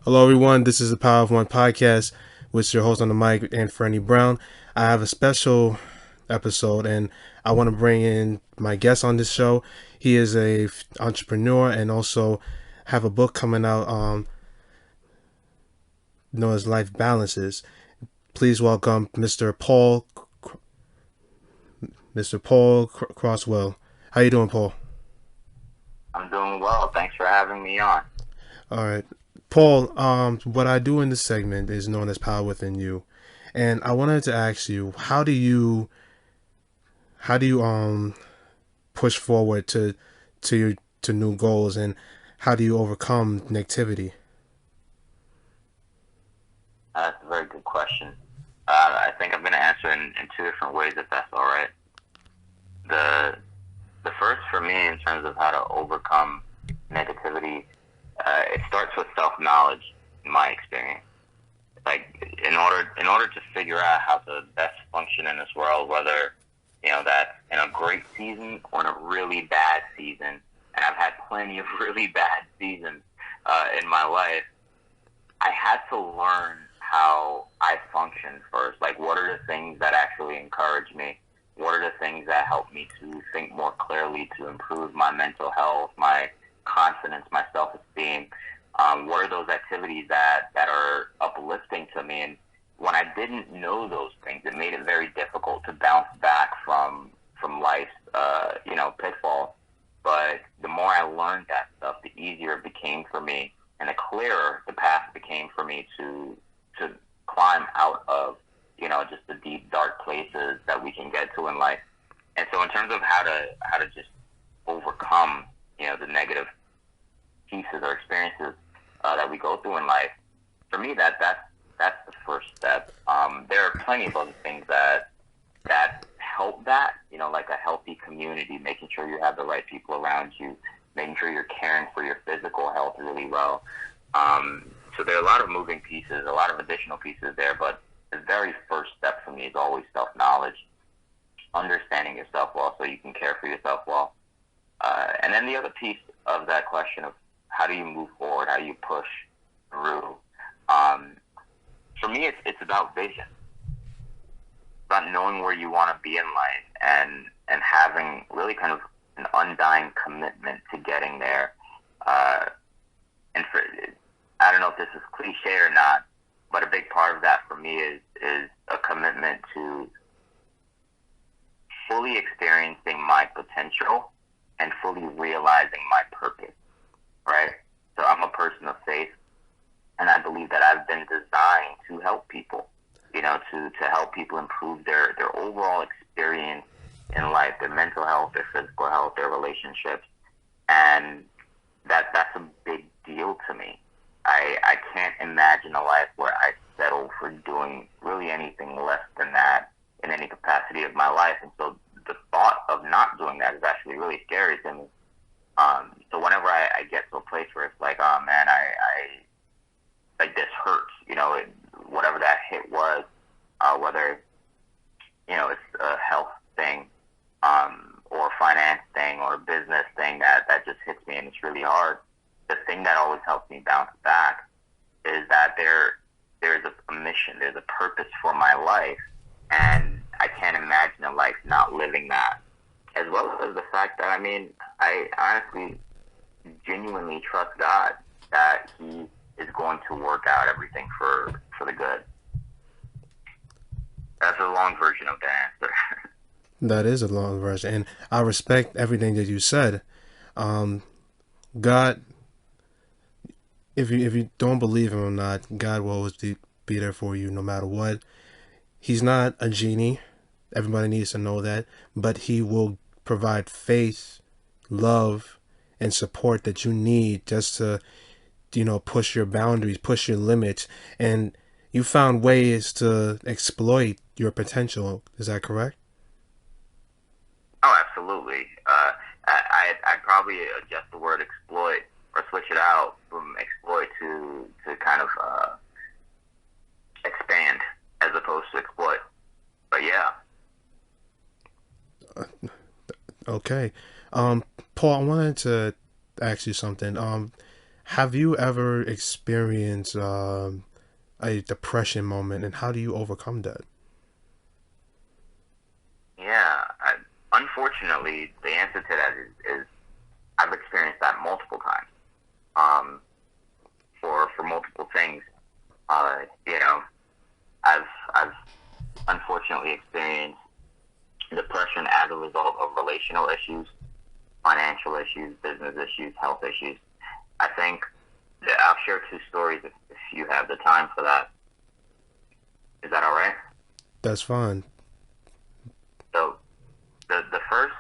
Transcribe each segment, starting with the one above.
Hello, everyone. This is the Power of One podcast with your host on the mic and Fernie Brown. I have a special episode, and I want to bring in my guest on this show. He is a entrepreneur and also have a book coming out known as Life Balances. Please welcome Mr. Paul Croswell. How you doing, Paul? I'm doing well. Thanks for having me on. All right. Paul, what I do in this segment is known as Power Within You. And I wanted to ask you, how do you push forward to new goals, and how do you overcome negativity? That's a very good question. I think I'm going to answer in two different ways, if that's all right. The the first for me, in terms of how to overcome negativity, it starts with self knowledge. In my experience, like in order to figure out how to best function in this world, whether that's in a great season or in a really bad season, and I've had plenty of really bad seasons in my life. I had to learn how I function first. Like, what are the things that actually encourage me? What are the things that help me to think more clearly, to improve my mental health, my confidence, my self-esteem? What are those activities that are uplifting to me? And when I didn't know those things, it made it very difficult to bounce back from life's pitfalls. But the more I learned that stuff, the easier it became for me, and the clearer the path became for me to climb out of just the deep dark places that we can get to in life. And so, in terms of how to just overcome the negative pieces or experiences that we go through in life, for me that's the first step. There are plenty of other things that help that, like a healthy community, making sure you have the right people around you, making sure you're caring for your physical health really well. So there are a lot of moving pieces, a lot of additional pieces there, but the very first step for me is always self-knowledge, understanding yourself well so you can care for yourself well. And then the other piece of that question of how do you move forward, how do you push through, um, for me it's about vision, about knowing where you want to be in life, and having really kind of an undying commitment to getting there. Uh, and for I don't know if this is cliche or not, but a big part of that for me is a commitment to fully experiencing my potential and fully realizing my purpose. Right? So I'm a person of faith, and I believe that I've been designed to help people. To help people improve their overall experience in life, their mental health, their physical health, their relationships, and that's a big deal to me. I can't imagine a life where I settle for doing really anything less than that in any capacity of my life. And so the thought of not doing that is actually really scary to me. So whenever I get to a place where it's like, oh man, I like this hurts, whatever that hit was, whether it's a health thing, or a finance thing, or a business thing that just hits me and it's really hard. The thing that always helps me bounce back is that there's a mission, there's a purpose for my life, and I can't imagine a life not living that. As well as the fact that, I honestly genuinely trust God that He is going to work out everything for the good. That's a long version of the answer. That is a long version, and I respect everything that you said. Um, God, if you don't believe him or not, God will always be there for you no matter what. He's not a genie. Everybody needs to know that, but he will provide faith, love, and support that you need just to push your boundaries, push your limits, and you found ways to exploit your potential. Is that correct? Oh, absolutely. I'd probably adjust the word exploit or switch it out from exploit to kind of expand as opposed to exploit. But yeah, Okay. Paul, I wanted to ask you something. Have you ever experienced a depression moment, and how do you overcome that? Yeah, unfortunately, the answer to that is I've experienced that multiple times. Um, for multiple things. You know, I've unfortunately experienced depression as a result of relational issues, financial issues, business issues, health issues. I think that I'll share two stories if you have the time for that. Is that all right? That's fine. So the first,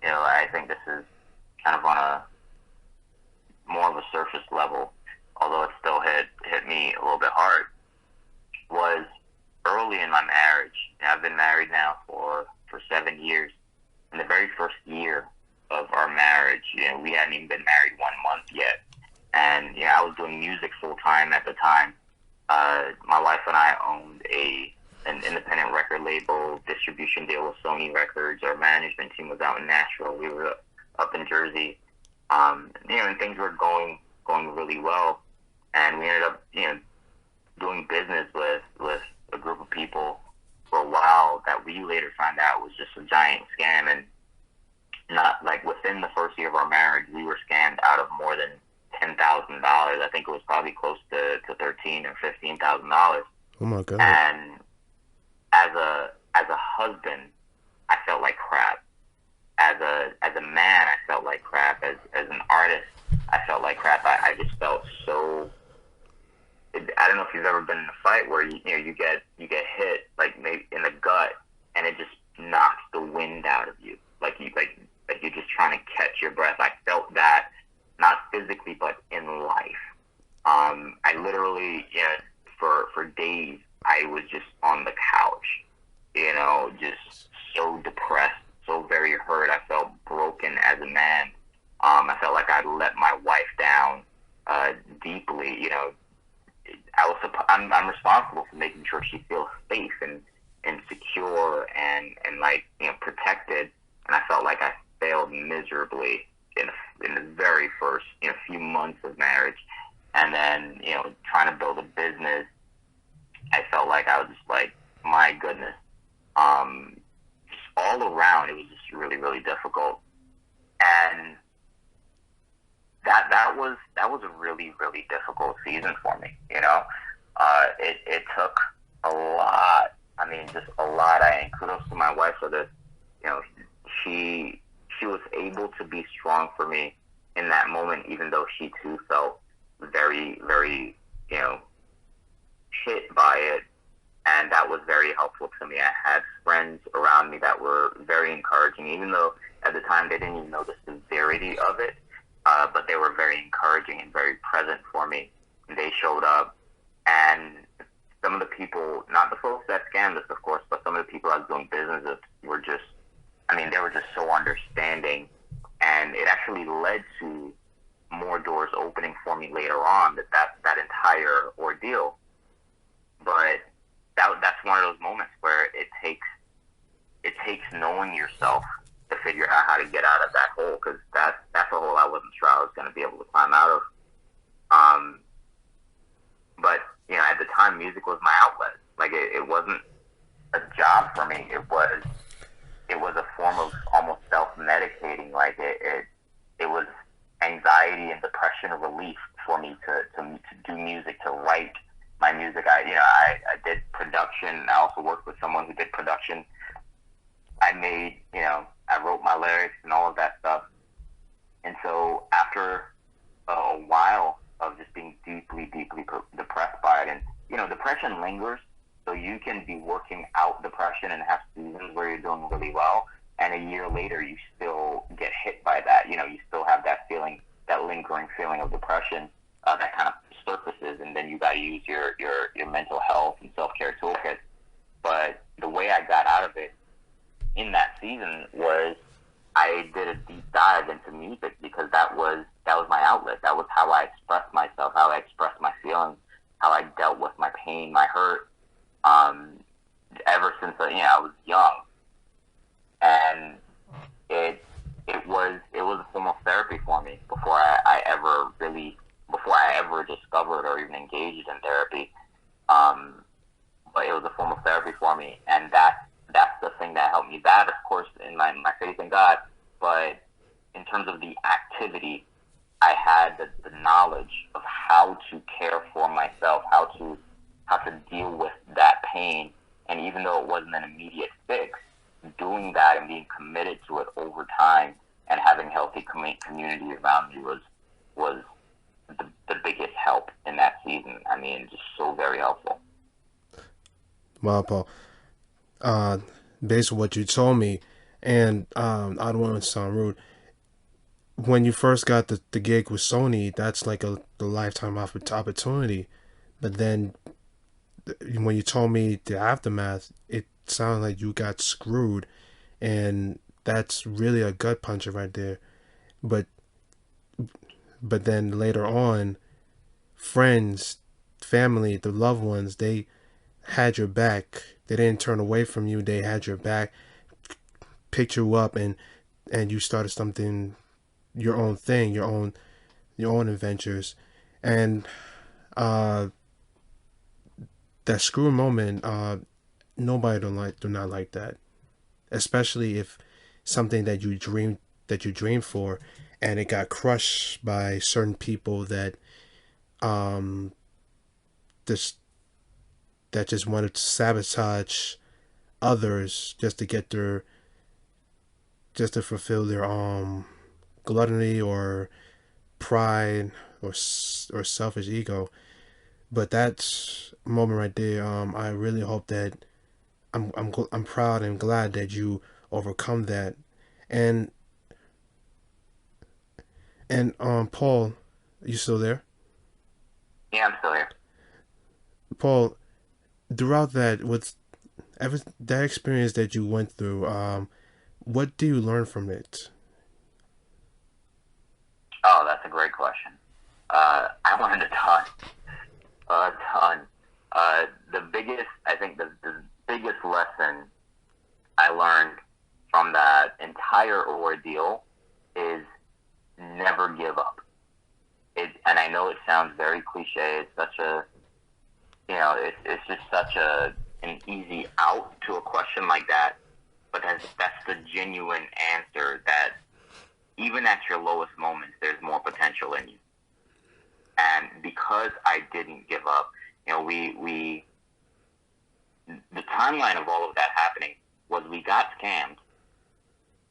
I think this is kind of on a more of a surface level, although it still hit me a little bit hard. Was early in my marriage. I've been married now for 7 years. In the very first year of our marriage, we hadn't even been married 1 month yet, and I was doing music full time at the time. My wife and I owned an independent record label, distribution deal with Sony Records. Our management team was out in Nashville. We were up in Jersey. And things were going really well, and we ended up doing business with a group of people for a while that we later found out was just a giant scam. And not like within the first year of our marriage, we were scammed out of more than $10,000. I think it was probably close to $13,000 or $15,000. Oh my god. And as a husband, I felt like crap. As a man, I felt like crap. As an artist, I felt like crap. I just felt so. I don't know if you've ever been in a fight where you get hit like maybe in the gut, and it just knocks the wind out of you. Like you're just trying to catch your breath. I felt that, not physically but in life. I literally, for days I was just on the couch, just so depressed, so very hurt. I felt broken as a man. I felt like I'd let my wife down deeply. I'm responsible for making sure she feels safe and secure and like protected. And I felt like I failed miserably in the very first few months of marriage. And then trying to build a business, I felt like I was just like, my goodness. Just all around, it was just really, really difficult. And that was a really, really difficult season for me. It took a lot. I mean, just a lot. And kudos to my wife for this. She was able to be strong for me in that moment, even though she too felt very, very, hit by it. And that was very helpful to me. I had friends around me that were very encouraging, even though at the time they didn't even know the severity of it. But they were very encouraging and very present for me. They showed up, and some of the people, not the folks that scammed us, of course, but some of the people I was doing business with were just, they were just so understanding. And it actually led to more doors opening for me later on, that entire ordeal. But that's one of those moments where it takes knowing yourself to figure out how to get out of that hole, because that's a hole I wasn't sure I was going to be able to climb out of. But at the time, music was my outlet. Like it wasn't a job for me. It was a form of almost self-medicating. Like it was anxiety and depression relief for me to do music, to write my music. I did production. I also worked with someone who did production. I wrote my lyrics and all of that stuff. And so after a while of just being deeply, deeply depressed by it, and depression lingers, so you can be working out depression and have seasons where you're doing really well, and a year later you still get hit by that. You still have that feeling, that lingering feeling of depression that kind of surfaces, and then you got to use your mental health and self-care toolkit. But the way I got out of it in that season was I did a deep dive into music, because that was my outlet. That was how I expressed myself, how I expressed my feelings, how I dealt with my pain, my hurt. Ever since I was young, and it was a form of therapy for me before engaged in therapy. But it was a form of therapy for me, and that's the thing that helped me. That, of course, in my faith in God, but in terms of the activity, I had the knowledge of how to care for myself, how to deal with that pain, and even though it wasn't an immediate fix, doing that and being committed to it over time and having healthy community around me was the biggest help in that season. I mean, just so very helpful. Wow, Paul. Uh, Based on what you told me, and I don't want to sound rude. When you first got the gig with Sony, that's like the lifetime opportunity. But then when you told me the aftermath, it sounded like you got screwed, and that's really a gut puncher right there. But but then later on, friends, family, the loved ones, they had your back. They didn't turn away from you. They had your back, picked you up, and you started something, your own thing, your own adventures, and uh, that screw moment. Nobody do not like that, especially if something that you dreamed for, and it got crushed by certain people um just that just wanted to sabotage others just to get their just to fulfill their gluttony or pride or selfish ego. But that moment right there, I really hope that I'm proud and glad that you overcome that. And Paul, you still there? Yeah, I'm still here. Paul, throughout that experience that you went through, what do you learn from it? Oh, that's a great question. I learned a ton, a ton. The biggest, I think, the biggest lesson I learned from that entire ordeal is never give up. And I know it sounds very cliche. It's such a, it's just such an easy out to a question like that. But that's the genuine answer. That even at your lowest moments, there's more potential in you. And because I didn't give up, we the timeline of all of that happening was we got scammed,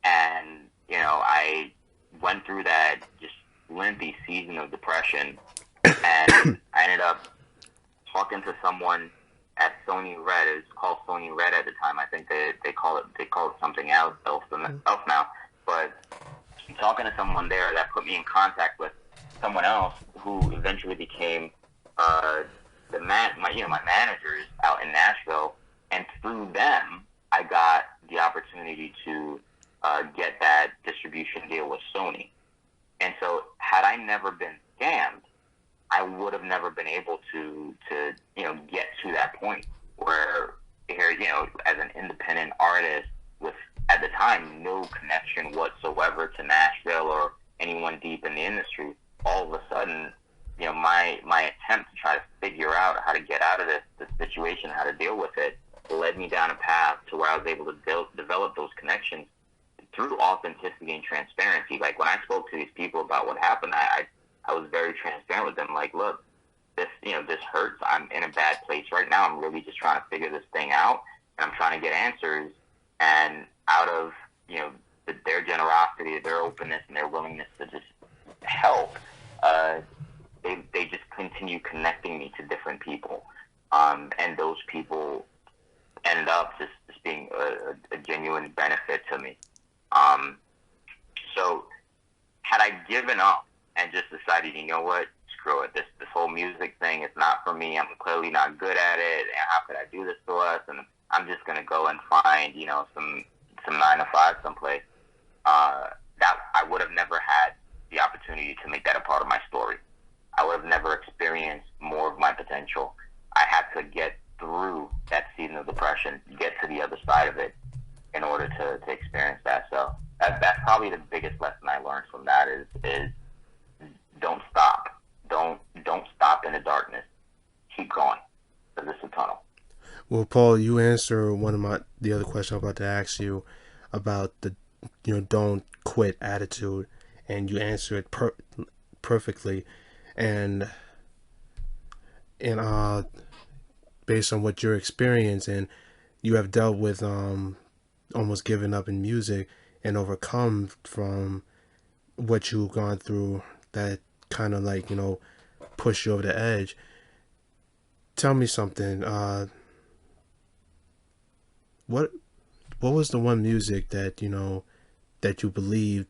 and I went through that just lengthy season of depression, and I ended up talking to someone at Sony Red. It was called Sony Red at the time. I think they call it something else now. But talking to someone there that put me in contact with someone else who eventually became my managers out in Nashville, and through them I got the opportunity to get that distribution deal with Sony. And so had I never been scammed, I would have never been able to get to that point where here, as an independent artist with, at the time, no connection whatsoever to Nashville or anyone deep in the industry, all of a sudden, my attempt to try to figure out how to get out of this situation, how to deal with it, led me down a path to where I was able to develop those connections through authenticity and transparency. Like when I spoke to these people about what happened, I was very transparent with them. Like, look, this hurts. I'm in a bad place right now. I'm really just trying to figure this thing out, and I'm trying to get answers. And out of their generosity, their openness, and their willingness to just help, they just continue connecting me to different people, and those people ended up just being a genuine benefit to me. So had I given up and just decided, you know what, screw it, this whole music thing is not for me, I'm clearly not good at it, and how could I do this to us, and I'm just going to go and find, some 9 to 5 someplace, that I would have never had the opportunity to make that a part of my story. I would have never experienced more of my potential. I had to get through that season of depression, get to the other side of it in order to experience that. So that's probably the biggest lesson I learned from that is don't stop. Don't stop in the darkness. keep going. Because it's a tunnel. Well, Paul, you answer the other question I'm about to ask you about the don't quit attitude, and you answer it perfectly, and and based on what your experience and you have dealt with almost giving up in music and overcome from what you've gone through that kind of like push you over the edge. Tell me something. What what was the one music that that you believed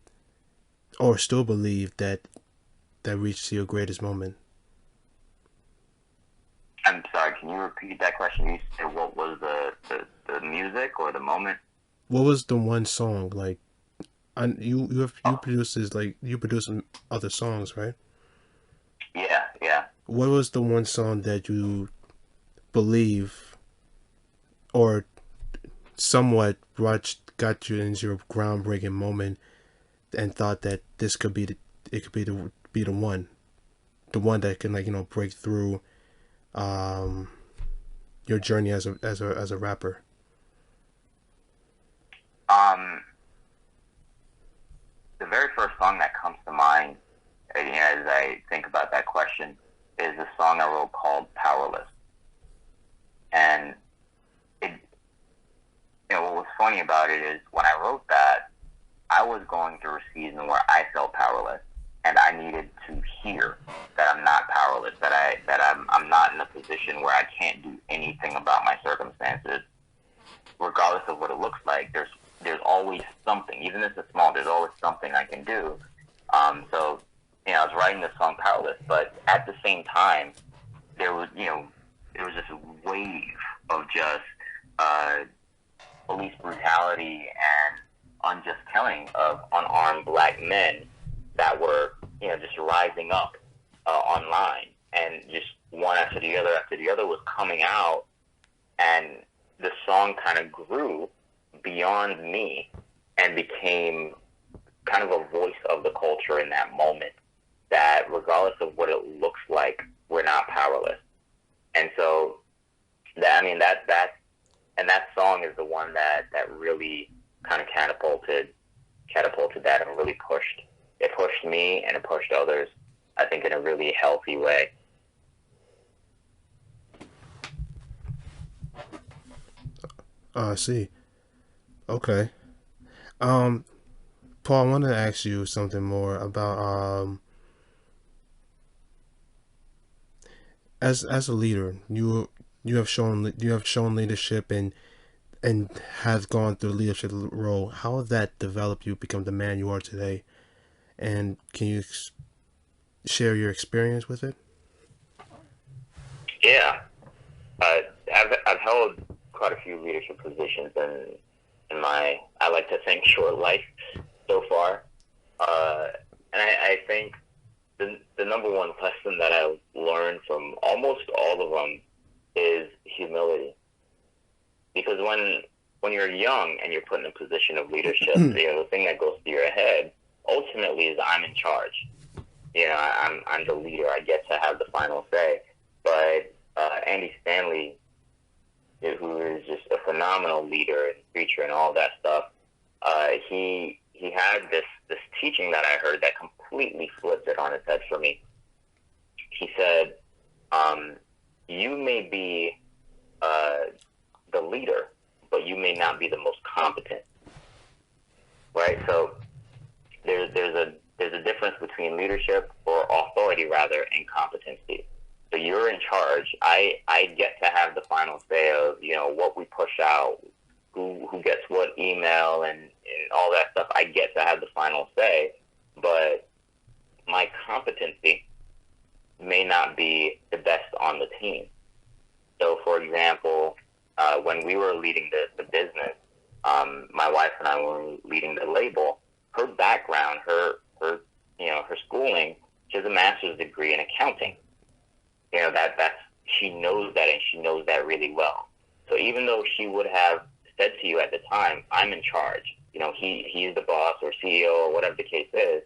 or still believe that reached your greatest moment? I'm sorry, can you repeat that question? You said what was the music or the moment? What was the one song like? You Oh, produce this like you produce some other songs, right? yeah, yeah. What was the one song that you believe or somewhat got you into your groundbreaking moment and thought that this could be the one that can break through um your journey as a rapper? Um, the very first song that comes to mind, as I think about that question, is a song I wrote called "Powerless." And it, what was funny about it is when I wrote that, I was going through a season where I felt powerless, and I needed to hear that I'm not powerless, that I'm not in a position where I can't do anything about my circumstances, regardless of what it looks like. There's always something, even if it's small. There's always something I can do. So I was writing this song "Powerless," but at the same time, there was there was this wave of just uh, police brutality and unjust killing of unarmed black men that were just rising up online, and just one after the other was coming out, and the song kind of grew beyond me and became kind of a voice of the culture in that moment, that regardless of what it looks like, we're not powerless. And so that song is the one that really kind of catapulted that, and really pushed me, and it pushed others, I think, in a really healthy way. I see. Okay. Um, Paul, I want to ask you something more about as a leader. You have shown leadership and have gone through a leadership role. How has that developed you become the man you are today? And can you share your experience with it? Yeah, I've held quite a few leadership positions in my, I like to think, short life so far. Uh, and I think the number one lesson that I learned from almost all of them is humility. Because when you're young and you're put in a position of leadership, the thing that goes through your head ultimately is, I'm in charge. I'm the leader. I get to have the final say. But Andy Stanley, who is just a phenomenal leader and preacher and all that stuff, he had this teaching that I heard that completely flipped it on its head for me. He said, "You may be the leader, but you may not be the most competent." Right? So there's a difference between leadership, or authority rather, and competency. So you're in charge. I get to have the final say of what we push out, who gets what email, and all that stuff. I get to have the final say, but my competency may not be the best on the team. So, for example, when we were leading the business, my wife and I were leading the label. Her background, her schooling, she has a master's degree in accounting. That's she knows that, and she knows that really well. So even though she would have said to you at the time, "I'm in charge," he's the boss or CEO or whatever the case is,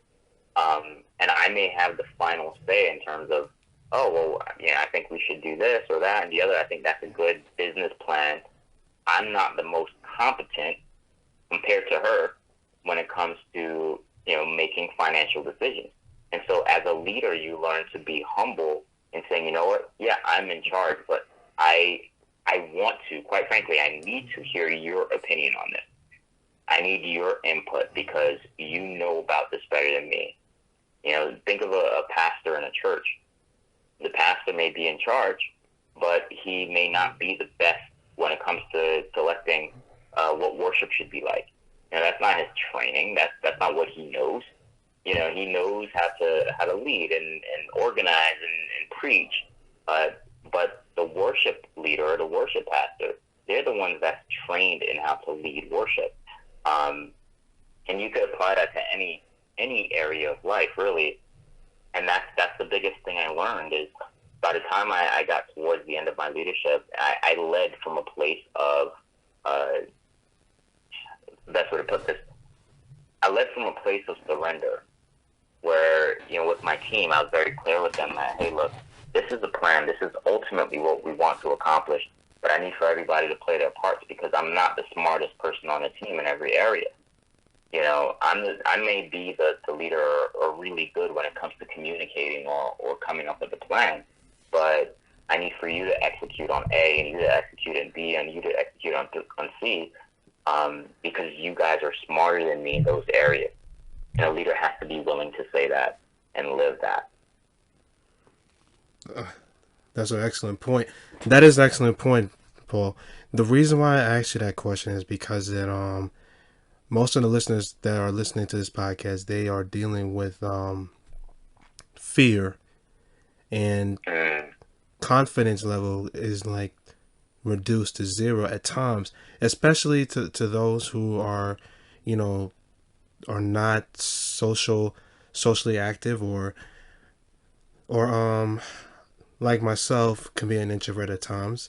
and I may have the final say in terms of oh, well, I think we should do this or that and the other. I think that's a good business plan. I'm not the most competent compared to her when it comes to, making financial decisions. And so as a leader, you learn to be humble and saying, you know what, yeah, I'm in charge, but I want to, quite frankly, I need to hear your opinion on this. I need your input because you know about this better than me. Think of a pastor in a church. The pastor may be in charge, but he may not be the best when it comes to selecting what worship should be like. That's not his training. That's not what he knows. He knows how to lead and organize and preach. But the worship leader or the worship pastor, they're the ones that's trained in how to lead worship. And you could apply that to any area of life, really. And that's the biggest thing I learned is by the time I got towards the end of my leadership, I led from a place of, best way to put this, I led from a place of surrender where, with my team, I was very clear with them that, hey, look, this is the plan. This is ultimately what we want to accomplish. But I need for everybody to play their parts because I'm not the smartest person on the team in every area. I may be the leader or really good when it comes to communicating or coming up with a plan, but I need for you to execute on A and you to execute on B and you to execute on C because you guys are smarter than me in those areas. And a leader has to be willing to say that and live that. That's an excellent point. That is an excellent point, Paul. The reason why I asked you that question is because that most of the listeners that are listening to this podcast, they are dealing with fear, and confidence level is like reduced to zero at times, especially to those who are, are not socially active or like myself can be an introvert at times,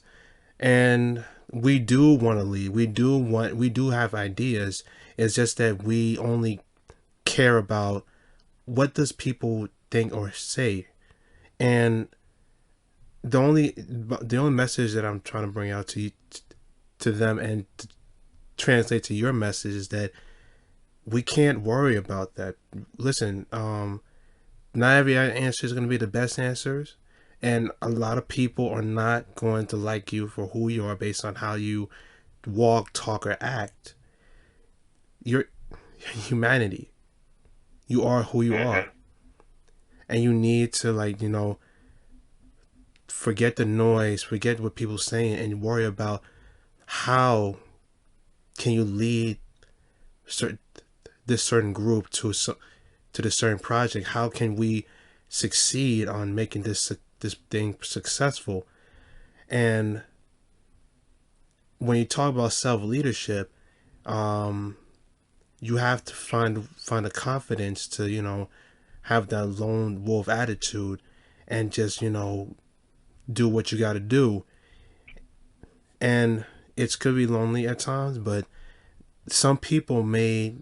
and we do want to lead. We do have ideas. It's just that we only care about what does people think or say, and the only message that I'm trying to bring out to you, to them, and to translate to your message is that we can't worry about that. Listen, not every answer is going to be the best answers, and a lot of people are not going to like you for who you are based on how you walk, talk, or act. You're humanity. You are who you are, and you need to forget the noise, forget what people saying, and worry about how can you lead this certain group to this certain project. How can we succeed on making this thing successful? And when you talk about self leadership, you have to find the confidence to have that lone wolf attitude and just do what you got to do. And it could be lonely at times, but some people could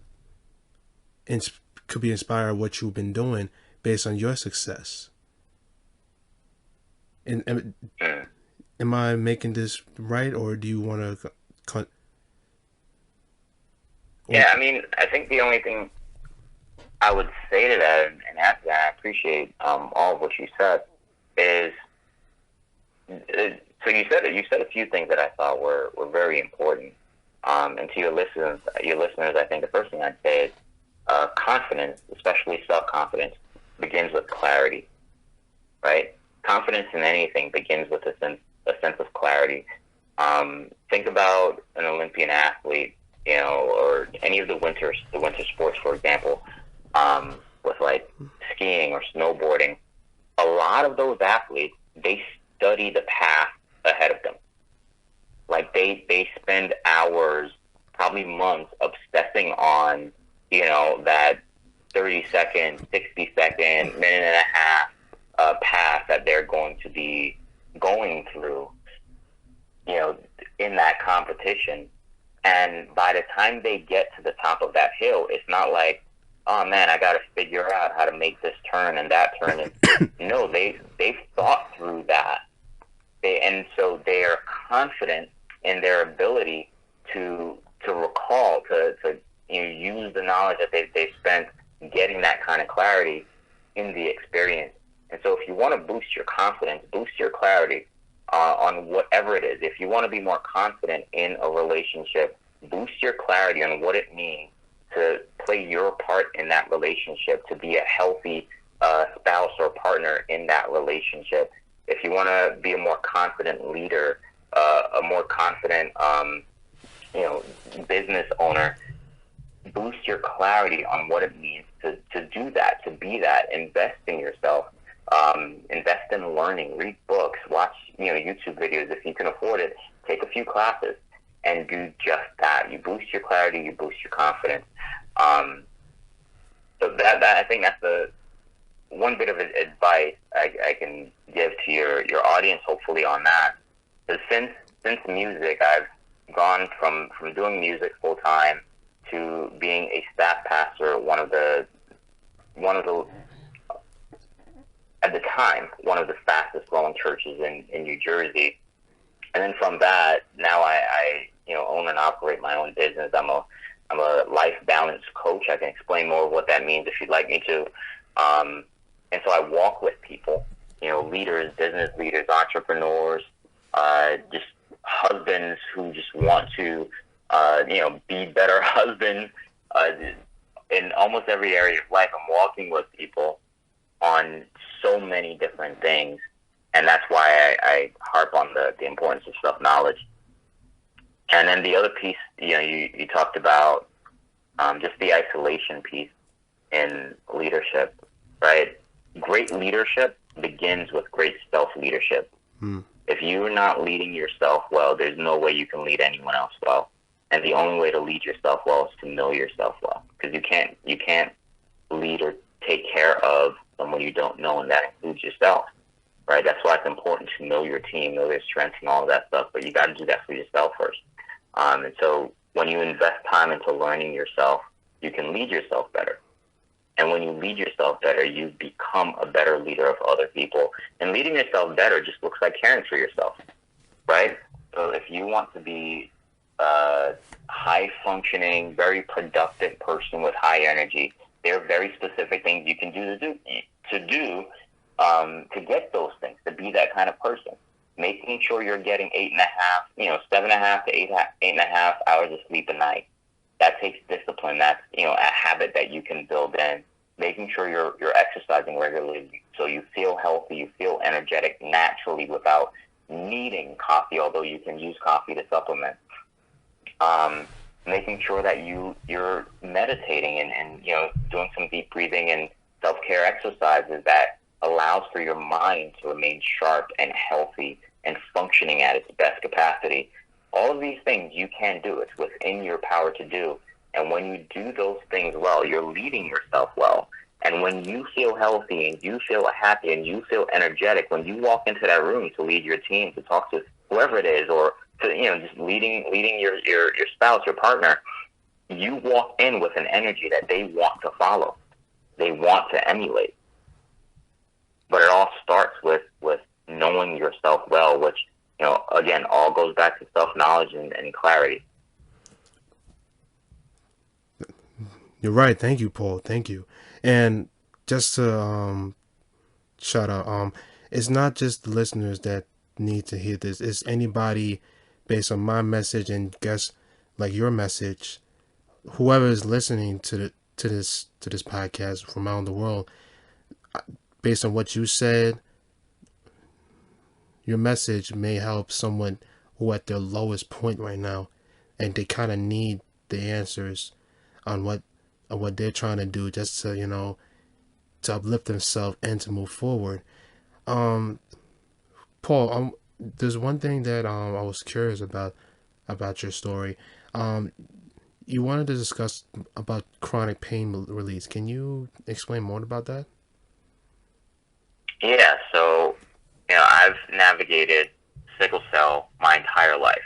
be inspired what you've been doing based on your success. And am I making this right, or do you want to? Yeah, I mean, I think the only thing I would say to that, and after that, I appreciate all of what you said, is so you said a few things that I thought were very important. And to your listeners, I think the first thing I'd say is confidence, especially self-confidence, begins with clarity, right? Confidence in anything begins with a sense of clarity. Think about an Olympian athlete, or any of the winter sports, for example, with like skiing or snowboarding. A lot of those athletes, they study the path ahead of them. Like they spend hours, probably months, obsessing on that 30-second, 60-second, minute and a half path that they're going to be going through, in that competition. And by the time they get to the top of that hill, it's not like oh man, I got to figure out how to make this turn and that turn. And no, they've thought through that. And so they are confident in their ability to recall, to use the knowledge that they've spent getting that kind of clarity in the experience. And so if you want to boost your confidence, boost your clarity on whatever it is. If you want to be more confident in a relationship, boost your clarity on what it means to play your part in that relationship, to be a healthy spouse or partner in that relationship. If you want to be a more confident leader, a more confident, business owner, boost your clarity on what it means to do that, to be that. Invest in yourself. Invest in learning. Read books. Watch YouTube videos if you can afford it. Take a few classes and do just that. You boost your clarity. You boost your confidence. So that I think that's the one bit of advice I can give to your audience, hopefully, on that. Because since music, I've gone from doing music full time to being a staff pastor at one of the at the time one of the fastest growing churches in New Jersey. And then from that, now I own and operate my own business. I'm a life balance coach. I can explain more of what that means if you'd like me to. And so I walk with people, leaders, business leaders, entrepreneurs, just husbands who just want to, be better husbands. In almost every area of life, I'm walking with people on so many different things. And that's why I harp on the importance of self-knowledge. And then the other piece, you talked about just the isolation piece in leadership, right? Great leadership begins with great self-leadership. If you're not leading yourself well, there's no way you can lead anyone else well. And the only way to lead yourself well is to know yourself well. Because you can't lead or take care of someone you don't know, and that includes yourself. Right? That's why it's important to know your team, know their strengths and all of that stuff, but you got to do that for yourself first. And so when you invest time into learning yourself, you can lead yourself better. And when you lead yourself better, you become a better leader of other people. And leading yourself better just looks like caring for yourself, right? So if you want to be a high-functioning, very productive person with high energy, there are very specific things you can do to get those things, to be that kind of person. Making sure you're getting 7.5 to 8.5 hours of sleep a night. That takes discipline. That's, a habit that you can build in. Making sure you're exercising regularly so you feel healthy, you feel energetic naturally without needing coffee, although you can use coffee to supplement. Making sure that you're meditating and doing some deep breathing and self-care exercises that allows for your mind to remain sharp and healthy and functioning at its best capacity. All of these things you can do. It's within your power to do. And when you do those things well, you're leading yourself well. And when you feel healthy and you feel happy and you feel energetic, when you walk into that room to lead your team, to talk to whoever it is, or to, just leading your spouse, your partner, you walk in with an energy that they want to follow. They want to emulate. But it all starts with knowing yourself well, which, again, all goes back to self-knowledge and clarity. You're right. Thank you, Paul. Thank you. And just to shout out, it's not just the listeners that need to hear this. It's anybody based on my message and guess like your message, whoever is listening to this podcast from around the world. Based on what you said, your message may help someone who at their lowest point right now, and they kind of need the answers on what they're trying to do, just to to uplift themselves and to move forward. Paul, there's one thing that I was curious about your story. You wanted to discuss about chronic pain release. Can you explain more about that? Yeah, so, I've navigated sickle cell my entire life.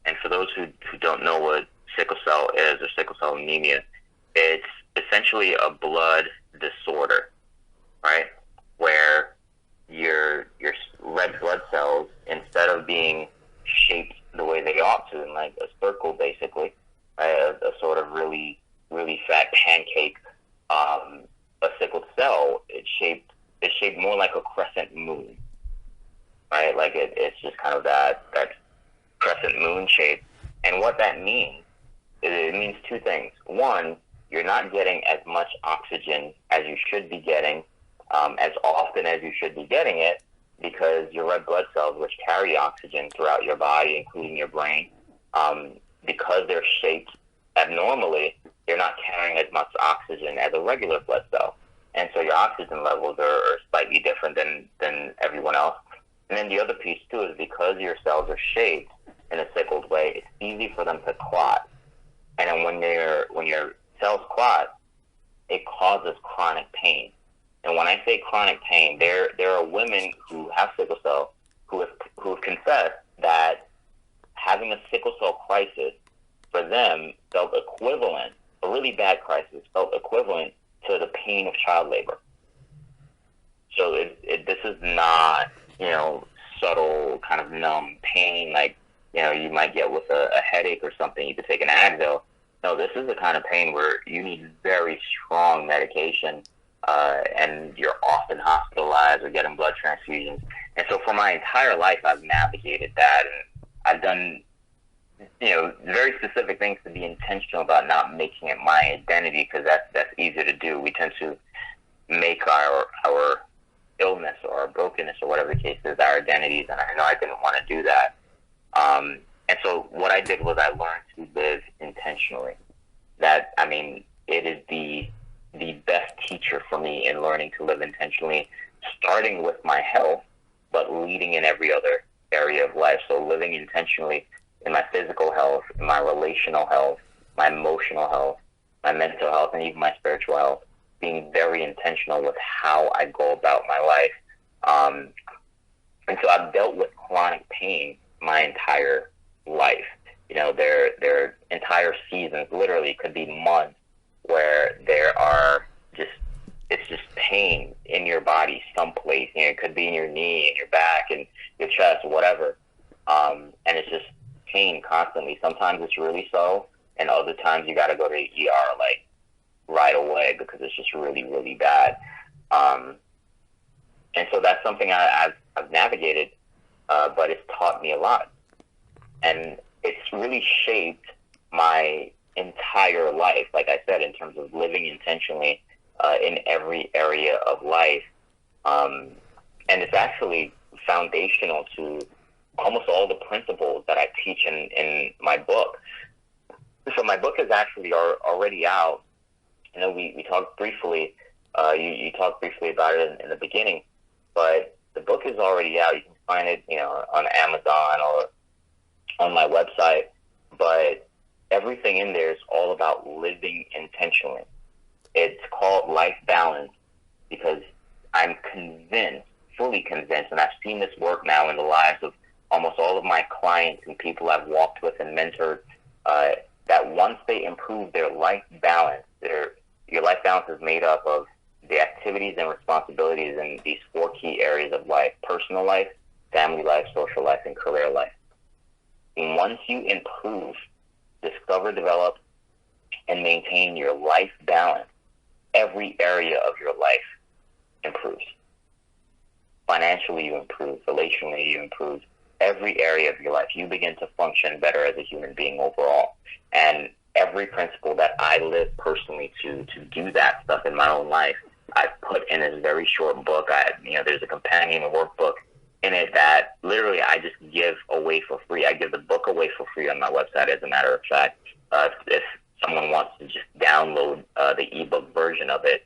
And for those who don't know what sickle cell is, or sickle cell anemia, It's essentially a blood disorder, right? Where your red blood cells, instead of being shaped the way they ought to, in like a circle, basically, right? A sort of really fat pancake, a sickled cell, it's shaped more like a crescent moon, right? Like it's just kind of that crescent moon shape. And what that means is it means two things. One, you're not getting as much oxygen as you should be getting, as often as you should be getting it, because your red blood cells, which carry oxygen throughout your body, including your brain, because they're shaped abnormally, you're not carrying as much oxygen as a regular blood cell. And so your oxygen levels are slightly different than everyone else. And then the other piece, too, is because your cells are shaped in a sickled way, it's easy for them to clot. And then when your cells clot, it causes chronic pain. And when I say chronic pain, there are women who have sickle cell who have confessed that having a sickle cell crisis for them felt equivalent, a really bad crisis, felt equivalent to the pain of child labor. So this is not, subtle kind of numb pain like, you might get with a headache or something. You could take an Advil. No, this is the kind of pain where you need very strong medication, and you're often hospitalized or getting blood transfusions. And so for my entire life, I've navigated that, and I've done, very specific things to be intentional about not making it my identity, because that's easy to do. We tend to make our illness or our brokenness or whatever the case is our identities, and I know I didn't want to do that. And so what I did was I learned to live intentionally. It is the best teacher for me in learning to live intentionally, starting with my health, but leading in every other area of life. So living intentionally in my physical health, in my relational health, my emotional health, my mental health, and even my spiritual health, being very intentional with how I go about my life. And so I've dealt with chronic pain my entire life. There entire seasons, literally could be months, where it's just pain in your body someplace. It could be in your knee, in your back, in your chest, whatever. And it's just pain constantly. Sometimes it's really subtle, and other times you got to go to the ER like right away because it's just really, really bad. And so that's something I've navigated, but it's taught me a lot. And it's really shaped my entire life, like I said, in terms of living intentionally in every area of life. And it's actually foundational to almost all the principles that I teach in my book. So my book is actually already out. We talked briefly, you talked briefly about it in the beginning, but the book is already out. You can find it, on Amazon or on my website, but everything in there is all about living intentionally. It's called Life Balance because I'm convinced, fully convinced, and I've seen this work now in the lives of almost all of my clients and people I've walked with and mentored, that once they improve their life balance, your life balance is made up of the activities and responsibilities in these four key areas of life: personal life, family life, social life, and career life. And once you improve, discover, develop, and maintain your life balance, every area of your life improves. Financially, you improve. Relationally, you improve. Every area of your life, you begin to function better as a human being overall. And every principle that I live personally to do that stuff in my own life, I've put in this very short book. There's a companion workbook in it that literally I just give away for free. I give the book away for free on my website, as a matter of fact. If someone wants to just download the ebook version of it,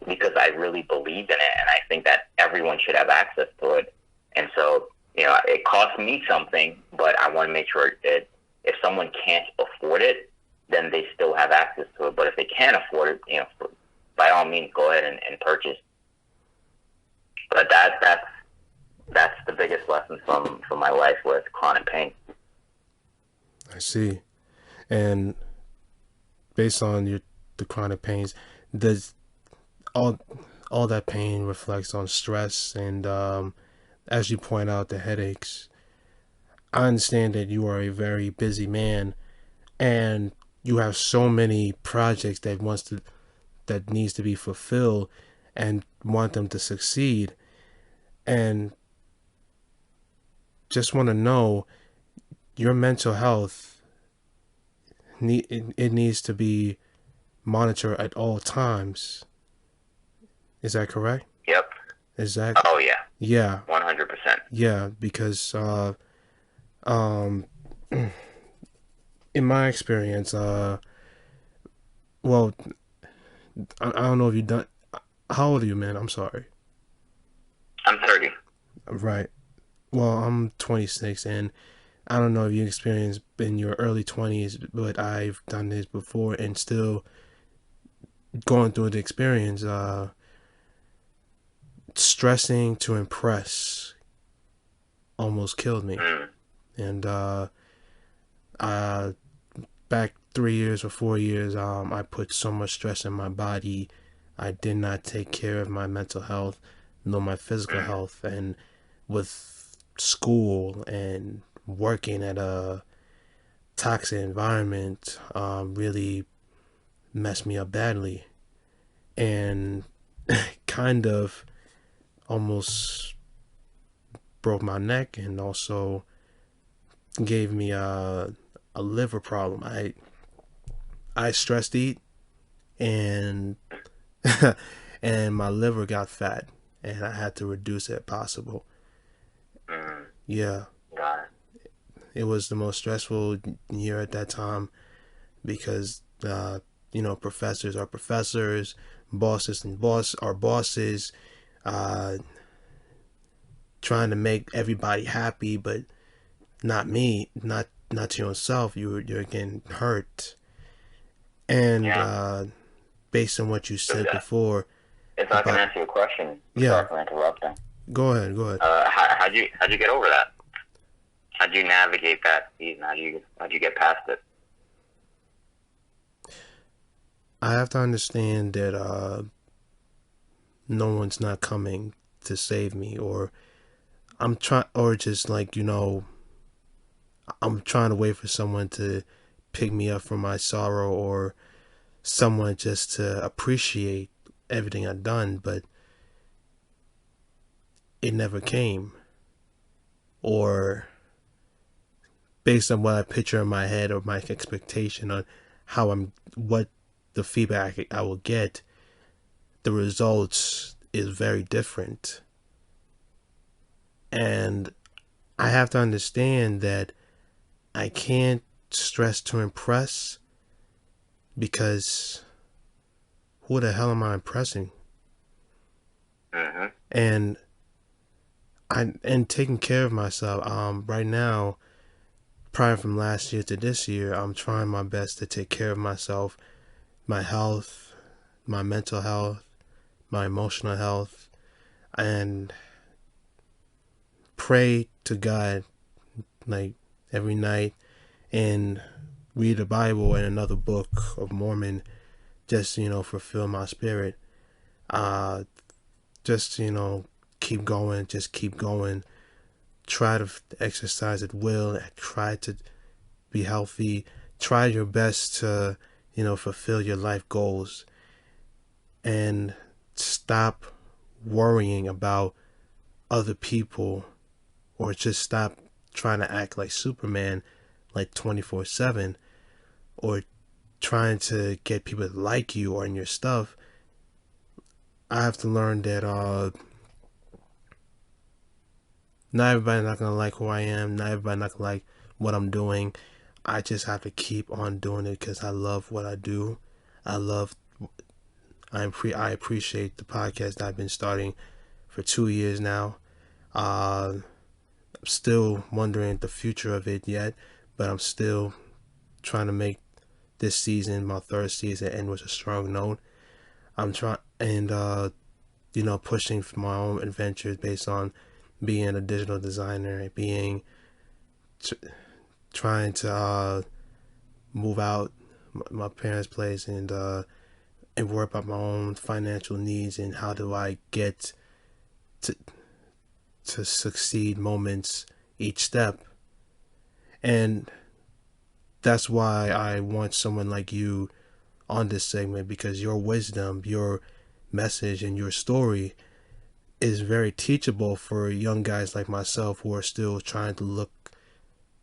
because I really believe in it, and I think that everyone should have access to it. And so, it costs me something, but I want to make sure that if someone can't afford it, then they still have access to it. But if they can't afford it, by all means, go ahead and purchase. But that's the biggest lesson from my life with chronic pain. I see. And based on the chronic pains. Does all all that pain reflects on stress and as you point out, the headaches. I understand that you are a very busy man and you have so many projects that needs to be fulfilled and want them to succeed, and just want to know your mental health it needs to be monitored at all times. Is that correct? Yep. Is that Oh yeah. Yeah. 100%. Yeah, because um in my experience, well, I don't know if you done. How old are you, man? I'm sorry. I'm 30. Right. Well, I'm 26, and I don't know if you experienced in your early 20s, but I've done this before, and still going through the experience. Stressing to impress almost killed me, Mm. and uh, back 3 years or 4 years, I put so much stress in my body. I did not take care of my mental health, nor my physical Mm. health, and with school and working at a toxic environment, really messed me up badly, and kind of almost broke my neck, and also gave me a liver problem. I stressed eat, and and my liver got fat, and I had to reduce it if possible. Mm. Yeah, Got it. it was the most stressful year at that time because professors are professors, bosses and boss are bosses, uh, trying to make everybody happy, but not me, not your own self. You're getting hurt, and Yeah. based on what you said before If I can about answer your question, yeah, sorry for interrupting. go ahead. How'd you get over that? How'd you navigate that season? How'd you get past it? I have to understand that no one's not coming to save me, or I'm trying, or just like I'm trying to wait for someone to pick me up from my sorrow, or someone just to appreciate everything I've done, but it never came. Or based on what I picture in my head or my expectation on what the feedback I will get, the results is very different. And I have to understand that I can't stress to impress, because who the hell am I impressing? Mm-hmm. And taking care of myself. Right now, prior from last year to this year, I'm trying my best to take care of myself, my health, my mental health, my emotional health, and pray to God like every night, and read the Bible and another book of Mormon, just fulfill my spirit. Uh, just keep going, just keep going. Try to exercise at will. Try to be healthy. Try your best to fulfill your life goals, and stop worrying about other people, or just stop trying to act like Superman like 24/7, or trying to get people to like you or in your stuff. I have to learn that not everybody's not gonna like who I am, not everybody's not gonna like what I'm doing. I just have to keep on doing it because I love what I do. I love I appreciate the podcast that I've been starting for 2 years now. I'm still wondering the future of it yet, but I'm still trying to make this season, my third season, end with a strong note. I'm trying and pushing for my own adventures based on being a digital designer, being trying to move out my parents' place, and and worry about my own financial needs and how do I get to succeed moments each step. And that's why I want someone like you on this segment, because your wisdom, your message, and your story is very teachable for young guys like myself who are still trying to look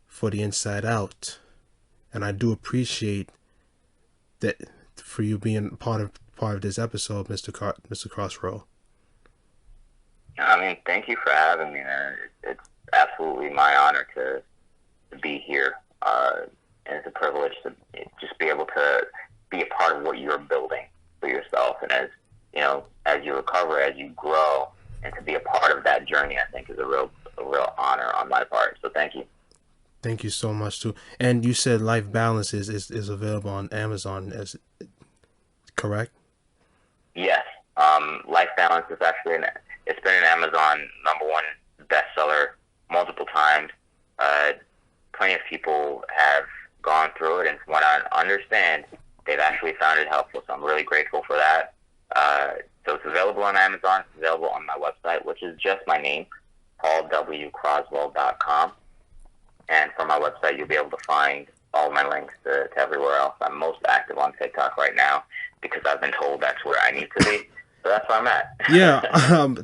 for the inside out. And I do appreciate that for you being part of this episode, Mr. Crossrow. I mean, thank you for having me, man. It's absolutely my honor to be here. And it's a privilege to just be able to be a part of what you're building for yourself. And as you know, as you recover, as you grow, and to be a part of that journey, I think is a real honor on my part. So thank you. Thank you so much too. And you said Life Balance is available on Amazon, is correct? Yes. Life Balance is actually it's been an Amazon #1 bestseller multiple times. Plenty of people have gone through it, and from what I understand, they've actually found it helpful. So I'm really grateful for that. So it's available on Amazon. It's available on my website, which is just my name, paulwcroswell.com. And from my website, you'll be able to find all my links to everywhere else. I'm most active on TikTok right now because I've been told that's where I need to be. So that's where I'm at. Yeah,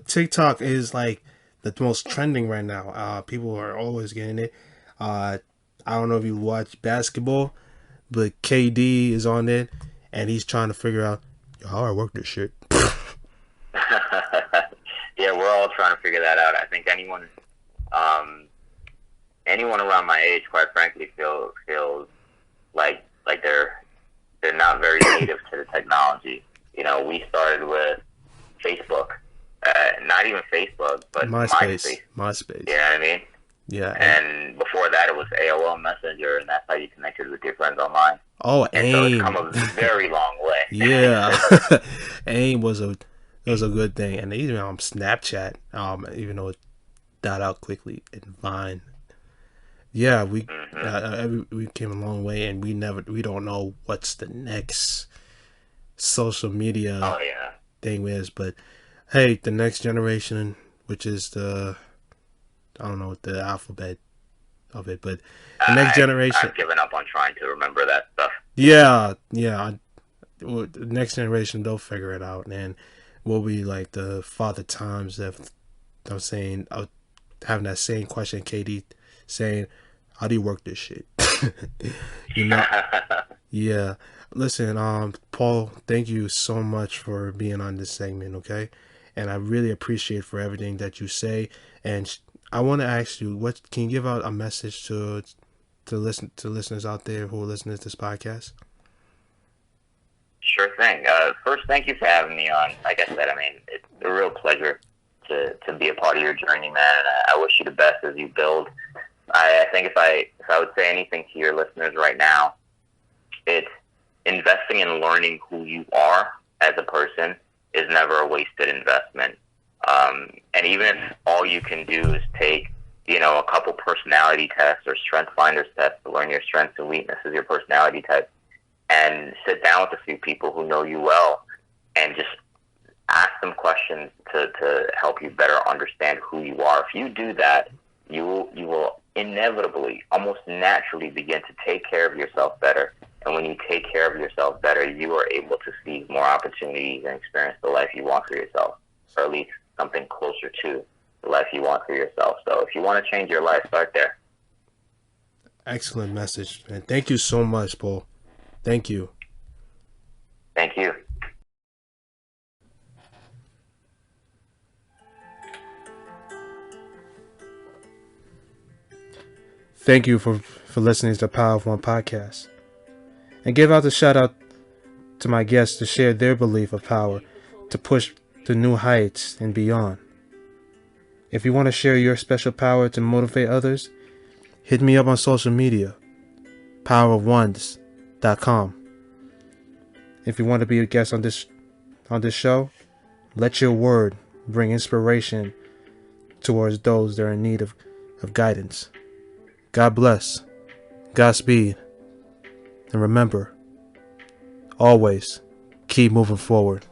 TikTok is like the most trending right now. People are always getting it. I don't know if you watch basketball, but KD is on it, and he's trying to figure out how I work this shit. Yeah, we're all trying to figure that out. I think anyone around my age, quite frankly, feels like they're not very native to the technology. You know, we started with Facebook, not even Facebook, but MySpace. MySpace. You know what I mean? Yeah. And before that, it was AOL Messenger, and that's how you connected with your friends online. Oh, and so it's come a very long way. Yeah. AIM was a good thing, and even Snapchat, even though it died out quickly, and Vine. Yeah, we came a long way, and we don't know what's the next social media thing is, but hey, the next generation, which is I don't know the alphabet of it, but the next generation. I've given up on trying to remember that stuff. Yeah. The next generation, they'll figure it out, and we'll be like the father times that I'm saying, having that same question, KD, saying, how do you work this shit? You know? Yeah. Listen, Paul, thank you so much for being on this segment, okay? And I really appreciate for everything that you say. And I want to ask you, what can you give out a message to listeners out there who are listening to this podcast? Sure thing. First, thank you for having me on. Like I said, I mean, it's a real pleasure to be a part of your journey, man. And I wish you the best as you build. I think if I would say anything to your listeners right now, it's investing in learning who you are as a person is never a wasted investment. And even if all you can do is take, a couple personality tests or strength finders tests to learn your strengths and weaknesses, your personality type, and sit down with a few people who know you well and just ask them questions to help you better understand who you are. If you do that, you will inevitably, almost naturally begin to take care of yourself better. And when you take care of yourself better, you are able to seize more opportunities and experience the life you want for yourself, or at least something closer to the life you want for yourself. So if you want to change your life, start there. Excellent message, man. Thank you so much, Paul. Thank you. Thank you. Thank you for listening to the Power of One podcast. And give out the shout out to my guests to share their belief of power to push to new heights and beyond. If you want to share your special power to motivate others, hit me up on social media, powerofones.com. If you want to be a guest on this show, let your word bring inspiration towards those that are in need of guidance. God bless, Godspeed, and remember, always keep moving forward.